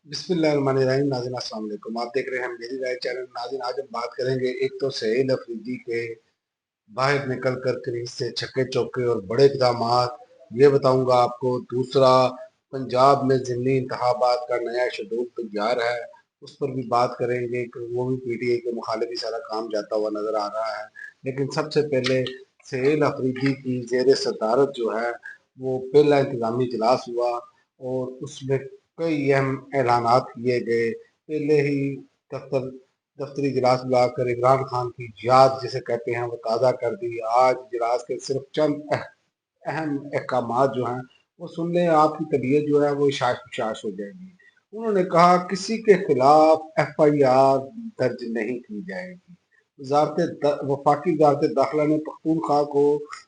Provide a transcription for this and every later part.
बिस्मिल्लाहिर्रहमानिर्रहीम। नाज़रीन अस्सलाम वालेकुम। आप देख रहे हैं मेरी राय चैनल। नाज़रीन आज हम बात करेंगे एक तो सहील अफरीदी के बाहर निकल कर क्रीज से छक्के चौके और बड़े इक़दामात, ये बताऊंगा आपको। दूसरा, पंजाब में ज़िमनी इंतखाबात का नया शेड्यूल तैयार है, उस पर भी बात करेंगे कि वो भी पीटीआई के मुखालिफ ही सारा काम जाता हुआ नज़र आ रहा है। लेकिन सबसे पहले सहील अफरीदी की ज़ेर सदारत जो है वो पहला इंतज़ामी इजलास हुआ और उसमें कई अहम ऐलानात किए गए। पहले ही दफ्तर दफ्तरी इजलास बुलाकर इमरान खान की याद जिसे कहते हैं वो ताज़ा कर दी। आज इजलास के सिर्फ चंद अहम अहकामात जो हैं वो सुन लें, आपकी तबीयत जो है वो इशाश हो जाएगी। उन्होंने कहा किसी के खिलाफ एफआईआर दर्ज नहीं की जाएगी। वफाकी वजारत दाखिला ने पख्तूनख्वा को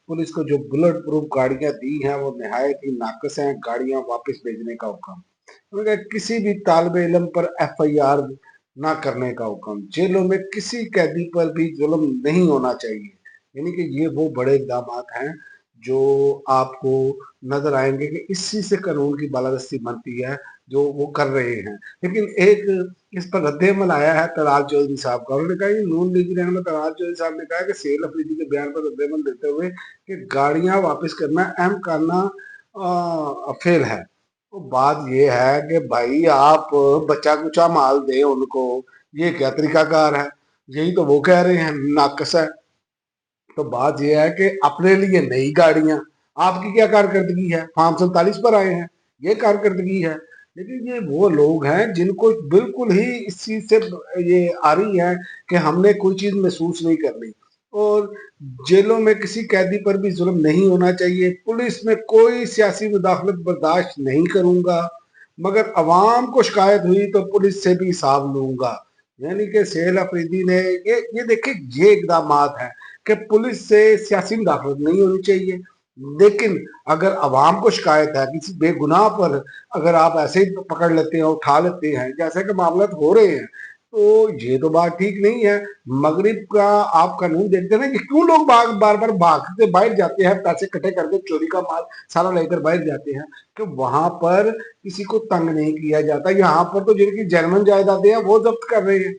पुलिस को जो बुलेट प्रूफ गाड़ियां दी हैं वो नहायत ही नाकस हैं, गाड़ियां वापस भेजने का हुक्म। उन्होंने कहा किसी भी तालिब इल्म पर एफआईआर ना करने का हुक्म, जेलों में किसी कैदी पर भी जुल्म नहीं होना चाहिए। यानी कि ये वो बड़े इकदाम हैं जो आपको नजर आएंगे कि इसी से कानून की बालादस्ती बनती है जो वो कर रहे हैं। लेकिन एक इस पर रद्द-ए-अमल आया है तलाल चौधरी साहब का। उन्होंने कहा ये नून लीगी रहनुमा तलाल चौधरी साहब ने कहा कि सहील अफरीदी के बयान पर रद्द-ए-अमल देते हुए कि गाड़ियां वापस करना अहम करना फेल है। तो बात ये है कि भाई आप बचा कुचा माल दे उनको, ये क्या तरीकाकार है? यही तो वो कह रहे हैं नाकस है। तो बात यह है कि अपने लिए नई गाड़ियां, आपकी क्या कारकर्दगी है? फॉर्म 47 पर आए हैं, ये कारकर्दगी है। लेकिन ये वो लोग हैं जिनको बिल्कुल ही इस चीज से ये आ रही है कि हमने कोई चीज महसूस नहीं करनी। और जेलों में किसी कैदी पर भी जुल्म नहीं होना चाहिए, पुलिस में कोई सियासी मुदाखलत बर्दाश्त नहीं करूंगा, मगर अवाम को शिकायत हुई तो पुलिस से भी हिसाब लूंगा। यानी कि सहील अफरीदी ने ये देखिए ये इकदाम हैं कि पुलिस से सियासी मुदाखलत नहीं होनी चाहिए। लेकिन अगर अवाम को शिकायत है किसी बेगुनाह पर, अगर आप ऐसे ही पकड़ लेते हैं उठा लेते हैं जैसे कि मामला हो रहे हैं, तो ये तो बात ठीक नहीं है। मगरिब का आप कानून देखते हैं कि क्यों लोग बार बार भाग के बाहर जाते हैं, पैसे इकट्ठे करके चोरी का माल सारा लेकर बाहर जाते हैं कि वहां पर किसी को तंग नहीं किया जाता। यहाँ पर तो जिनकी जर्मन जायदादें हैं वो जब्त कर रहे हैं।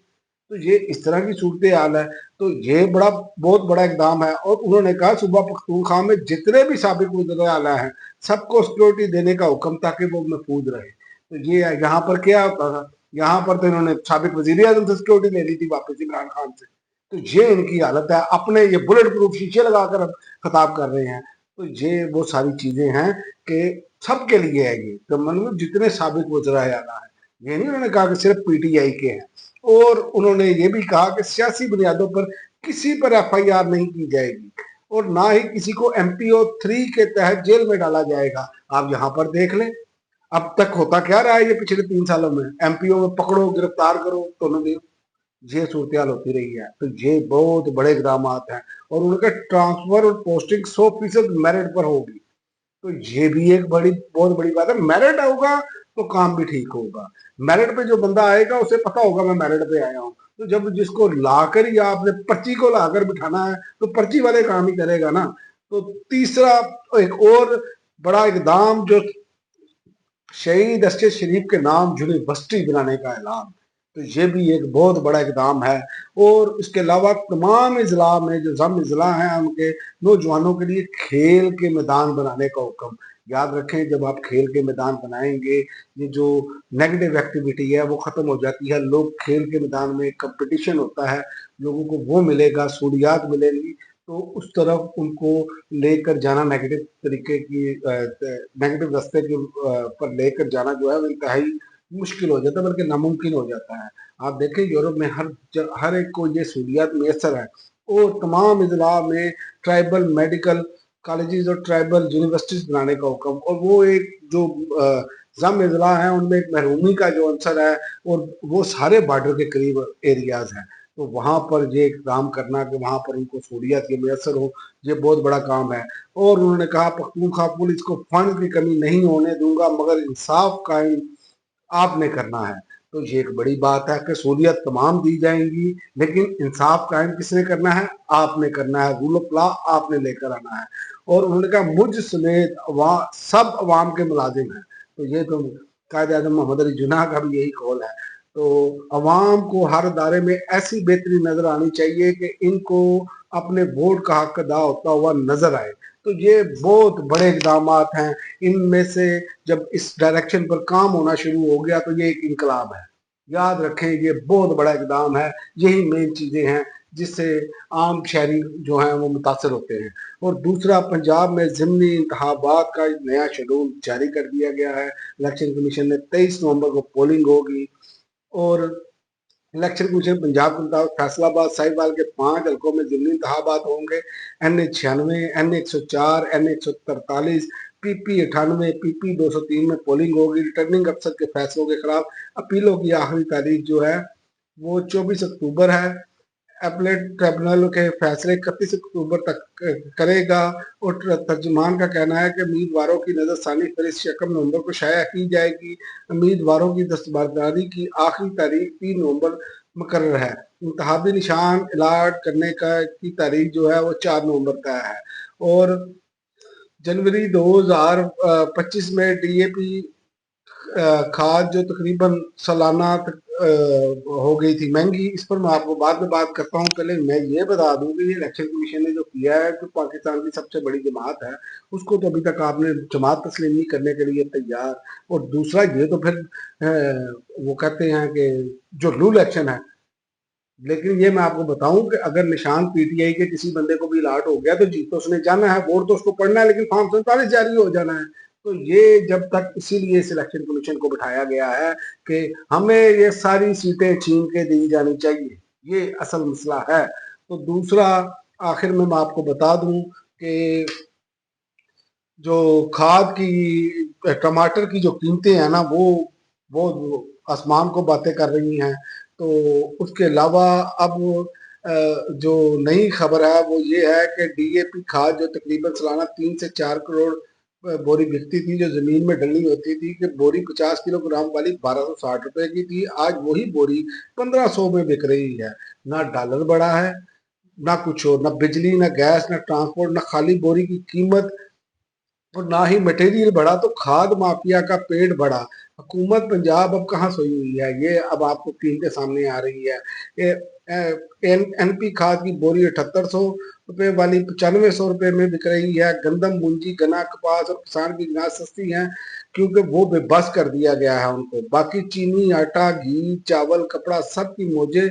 तो ये इस तरह की सूरत हाल है। तो ये बहुत बड़ा इकदाम है। और उन्होंने कहा सूबा पख्तूनख्वा में जितने भी साबिक वज़ीर आला हैं सबको सिक्योरिटी देने का हुक्म ताकि वो महफूज रहे। तो ये यहाँ पर क्या होता था, यहाँ पर तो इन्होंने साबिक वजीर आजम से सिक्योरिटी ले ली थी वापस इमरान खान से। तो ये इनकी हालत है, अपने ये बुलेट प्रूफ शीशे लगाकर अब खिताब कर रहे हैं। तो ये वो सारी चीजें हैं कि सबके लिए है ये, तो मतलब जितने साबिक वज़ीर आला है, ये नहीं उन्होंने कहा कि सिर्फ पीटीआई के हैं। और उन्होंने ये भी कहा कि सियासी बुनियादों पर किसी पर एफआईआर नहीं की जाएगी और ना ही किसी को एमपीओ 3 के तहत जेल में डाला जाएगा। आप यहाँ पर देख लें अब तक होता क्या रहा है ये पिछले 3 सालों में, एमपीओ में पकड़ो गिरफ्तार करो तो उन्होंने ये सूरत हाल होती रही है। तो ये बहुत बड़े इकदाम हैं और उनके ट्रांसफर और पोस्टिंग 100% मेरिट पर होगी। तो ये भी एक बहुत बड़ी बात है। मेरिट होगा तो काम भी ठीक होगा। मेरिट पे जो बंदा आएगा उसे पता होगा मैं मेरिट पे आया हूँ। तो जब जिसको लाकर ही आपने पर्ची को लाकर बिठाना है तो पर्ची वाले काम ही करेगा ना। तो तीसरा एक और बड़ा इकदाम जो शहीद अरशद शरीफ के नाम यूनिवर्सिटी बनाने का ऐलान, तो ये भी एक बहुत बड़ा इकदाम है। और इसके अलावा तमाम अजला में जो जम अजला हैं उनके नौजवानों के लिए खेल के मैदान बनाने का हुक्म। याद रखें जब आप खेल के मैदान बनाएंगे ये जो नेगेटिव एक्टिविटी है वो ख़त्म हो जाती है। लोग खेल के मैदान में कंपटीशन होता है, लोगों को वो मिलेगा, सहूलियात मिलेंगी, तो उस तरफ उनको लेकर जाना नेगेटिव तरीके की नेगेटिव रास्ते के पर लेकर जाना जो है वो इंतहाई मुश्किल हो जाता है, बल्कि नामुमकिन हो जाता है। आप देखें यूरोप में हर एक को ये सहूलियात मैसर है और तमाम अजला में ट्राइबल मेडिकल कॉलेजेस और ट्राइबल यूनिवर्सिटीज बनाने का हुक्म। और वो एक जो जम अजला है उनमें एक महरूमी का जो अंसर है और वो सारे बॉर्डर के करीब एरियाज हैं। तो वहाँ पर ये काम करना कि वहाँ पर उनको सहूलियत ये मैसर हो, ये बहुत बड़ा काम है। और उन्होंने कहा पख्तूनख्वा पुलिस को फंड की कमी नहीं होने दूंगा, मगर इंसाफ कायम आपने करना है। तो ये एक बड़ी बात है कि सहूलियत तमाम दी जाएंगी, लेकिन इंसाफ कायम किसने करना है? आपने करना है। रूल ऑफ लॉ आपने लेकर आना है। और उन्होंने कहा मुझ समेत सब अवाम के मुलाजिम हैं। तो ये तो कायद आज़म मोहम्मद अली जिन्ना का भी यही कौल है। तो अवाम को हर अदारे में ऐसी बेहतरी नजर आनी चाहिए कि इनको अपने वोट का हक अदा होता हुआ नजर आए। तो ये बहुत बड़े इकदाम हैं। इनमें से जब इस डायरेक्शन पर काम होना शुरू हो गया तो ये एक इनकलाब है। याद रखें, ये बहुत बड़ा इकदाम है। यही मेन चीजें हैं जिससे आम शहरी जो हैं वो मुतासर होते हैं। और दूसरा, पंजाब में ज़िमनी इंतखाबात का नया शेड्यूल जारी कर दिया गया है। इलेक्शन कमीशन ने 23 नवंबर को पोलिंग होगी और इलेक्शन कमीशन पंजाब के मुताबिक फैसलाबाद साहिवाल के 5 हल्कों में ज़िमनी इंतखाबात होंगे। NA 96, NA 104, NA 143, PP 98, PP 203 में पोलिंग होगी। रिटर्निंग अफसर के फैसलों के खिलाफ अपीलों की आखिरी तारीख जो है वो 24 अक्टूबर है। अपीलेट ट्रिब्यूनल के फैसले 31 अक्टूबर तक करेगा। और तर्जुमान का कहना है कि उम्मीदवारों की नजरसानी फहरिस्त 1 नवंबर को शाया की जाएगी। उम्मीदवारों की दस्तबरदारी की आखिरी तारीख 3 नवंबर मुकर्रर है। इंतखाबी निशान अलाट करने की तारीख जो है वो 4 नवंबर तय है। और जनवरी 2025 में DAP खाद जो तकरीबन सालाना हो गई थी महंगी, इस पर मैं आपको बाद में बात करता हूँ। पहले मैं ये बता दूं कि ये इलेक्शन कमीशन ने जो किया है, जो पाकिस्तान की सबसे बड़ी जमात है, उसको तो अभी तक आपने जमात तस्लीम नहीं करने के लिए तैयार। और दूसरा ये तो फिर वो कहते हैं कि जो रूल एक्शन है। लेकिन ये मैं आपको बताऊं कि अगर निशान PTI के किसी बंदे को भी अलाट हो गया तो जीत तो उसने जाना है, वोट तो उसको पड़ना है, लेकिन फॉर्म 47 जारी हो जाना है। तो ये जब तक, इसीलिए सिलेक्शन कमीशन को बिठाया गया है कि हमें ये सारी सीटें छीन के दी जानी चाहिए। ये असल मसला है। तो दूसरा, आखिर में मैं आपको बता दूं कि जो खाद की, टमाटर की जो कीमतें हैं ना, वो आसमान को बातें कर रही हैं। तो उसके अलावा अब जो नई खबर है वो ये है कि DAP खाद जो तकरीबन सालाना 3 से 4 करोड़ बोरी बिकती थी, जो जमीन में डलनी होती थी, कि बोरी 50 किलोग्राम वाली 1260 रुपए की थी, आज वही बोरी 1500 में बिक रही है। ना डॉलर बढ़ा है, ना कुछ और, ना बिजली, ना गैस, ना ट्रांसपोर्ट, ना खाली बोरी की कीमत, और ना ही मटेरियल बढ़ा। तो खाद माफिया का पेट बढ़ा। हुकूमत पंजाब अब कहाँ सोई हुई है, ये अब आपको कीमतें सामने आ रही है। NP खाद की बोरी 7800 रुपए वाली 9500 रुपए में बिक रही है। गंदम, मूंजी, गन्ना, कपास और किसान की अनाज सस्ती हैं क्योंकि वो बेबस कर दिया गया है उनको। बाकी चीनी, आटा, घी, चावल, कपड़ा सब की मौजे।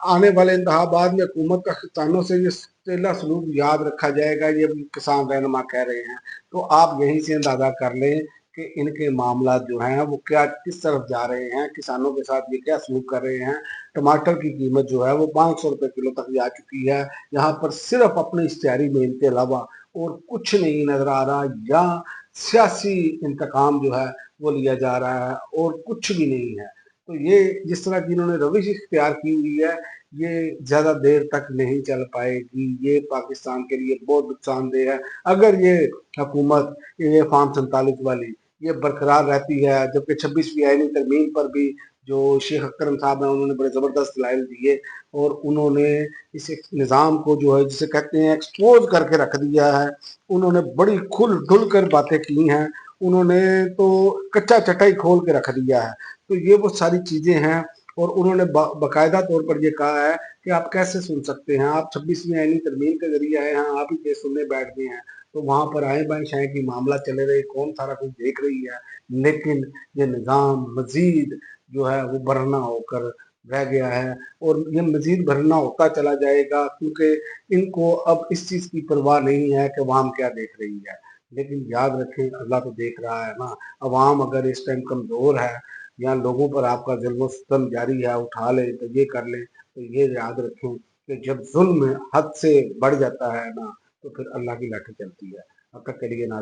आने वाले इंतखाबात में हुकूमत का किसानों से ये तेला सलूक याद रखा जाएगा, ये भी किसान रहनुमा कह रहे हैं। तो आप यहीं से अंदाजा कर लें कि इनके मामला जो हैं वो क्या, किस तरफ जा रहे हैं, किसानों के साथ ये क्या सलूक कर रहे हैं। टमाटर की कीमत जो है वो 500 रुपये किलो तक जा चुकी है। यहाँ पर सिर्फ अपनी इश्तिहारी मेहनत के अलावा और कुछ नहीं नजर आ रहा, या सियासी इंतकाम जो है वो लिया जा रहा है, और कुछ भी नहीं है। तो ये जिस तरह की इन्होंने रविश इख्तियार की हुई है, ये ज़्यादा देर तक नहीं चल पाएगी। ये पाकिस्तान के लिए बहुत नुकसानदेह है। अगर ये हुकूमत, ये फॉर्म 47 वाली, ये बरकरार रहती है, जबकि 26वीं आईनी तरमीम पर भी जो शेख अकरम साहब हैं उन्होंने बड़े ज़बरदस्त दलाइल दिए, और उन्होंने इस निज़ाम को जो है, जिसे कहते हैं, एक्सपोज करके रख दिया है। उन्होंने बड़ी खुल धुल कर बातें की हैं। उन्होंने तो कच्चा चटाई खोल के रख दिया है। तो ये वो सारी चीज़ें हैं। और उन्होंने बाकायदा तौर पर ये कहा है कि आप कैसे सुन सकते हैं, आप 26वीं आईनी तरमीम के जरिए आए हैं, आप ही केस सुनने बैठ गए हैं। तो वहाँ पर आए बाएं शाएं की मामला चले रहे, कौन सारा कुछ देख रही है। लेकिन ये निज़ाम मजीद जो है वो बरहना होकर रह गया है, और ये मजीद बरहना होता चला जाएगा, क्योंकि इनको अब इस चीज़ की परवाह नहीं है कि अवाम क्या देख रही है। लेकिन याद रखें, अल्लाह तो देख रहा है ना। अवाम अगर इस टाइम कमज़ोर है, या लोगों पर आपका जुल्म सितम जारी है, उठा ले तो ये कर ले, तो ये याद रखें कि जब जुल्म हद से बढ़ जाता है ना, तो फिर अल्लाह की लाठी चलती है। अब तक के लिए ना